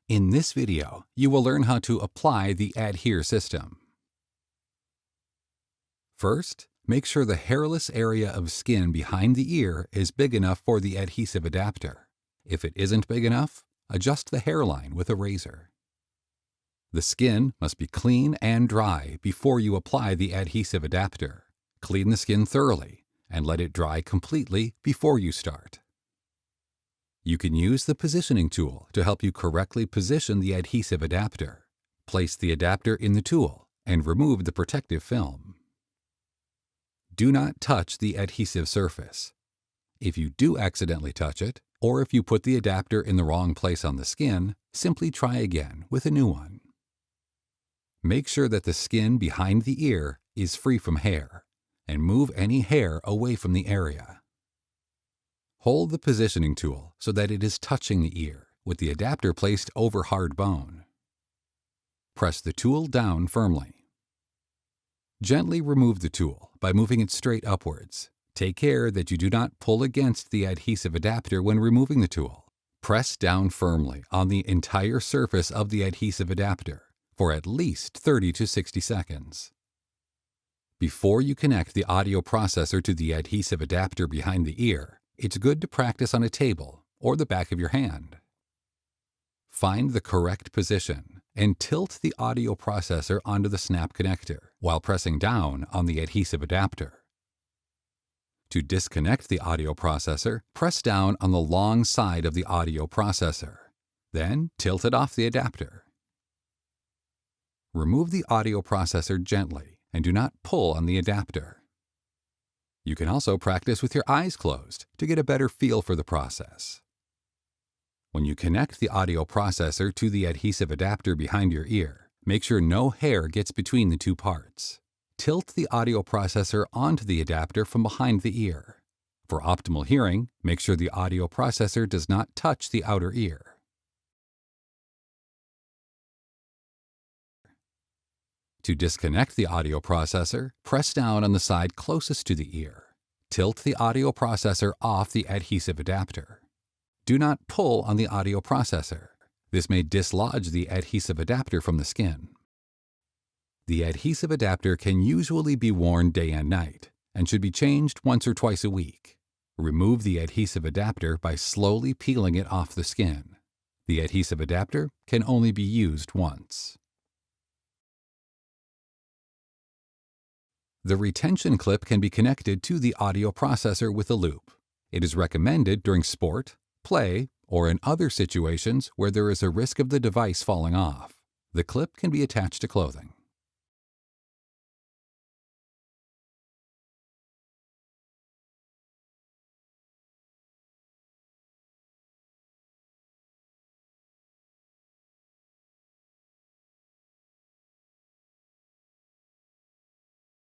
In this video, you will learn how to apply the ADHEAR system. First, make sure the hairless area of skin behind the ear is big enough for the adhesive adapter. If it isn't big enough, adjust the hairline with a razor. The skin must be clean and dry before you apply the adhesive adapter. Clean the skin thoroughly and let it dry completely before you start. You can use the positioning tool to help you correctly position the adhesive adapter. Place the adapter in the tool and remove the protective film. Do not touch the adhesive surface. If you do accidentally touch it, or if you put the adapter in the wrong place on the skin, simply try again with a new one. Make sure that the skin behind the ear is free from hair, and move any hair away from the area. Hold the positioning tool so that it is touching the ear, with the adapter placed over hard bone. Press the tool down firmly. Gently remove the tool by moving it straight upwards. Take care that you do not pull against the adhesive adapter when removing the tool. Press down firmly on the entire surface of the adhesive adapter for at least 30 to 60 seconds. Before you connect the audio processor to the adhesive adapter behind the ear, it's good to practice on a table or the back of your hand. Find the correct position and tilt the audio processor onto the snap connector while pressing down on the adhesive adapter. To disconnect the audio processor, press down on the long side of the audio processor. Then tilt it off the adapter. Remove the audio processor gently and do not pull on the adapter. You can also practice with your eyes closed to get a better feel for the process. When you connect the audio processor to the adhesive adapter behind your ear, make sure no hair gets between the two parts. Tilt the audio processor onto the adapter from behind the ear. For optimal hearing, make sure the audio processor does not touch the outer ear. To disconnect the audio processor, press down on the side closest to the ear. Tilt the audio processor off the adhesive adapter. Do not pull on the audio processor. This may dislodge the adhesive adapter from the skin. The adhesive adapter can usually be worn day and night and should be changed once or twice a week. Remove the adhesive adapter by slowly peeling it off the skin. The adhesive adapter can only be used once. The retention clip can be connected to the audio processor with a loop. It is recommended during sport, play, or in other situations where there is a risk of the device falling off. The clip can be attached to clothing.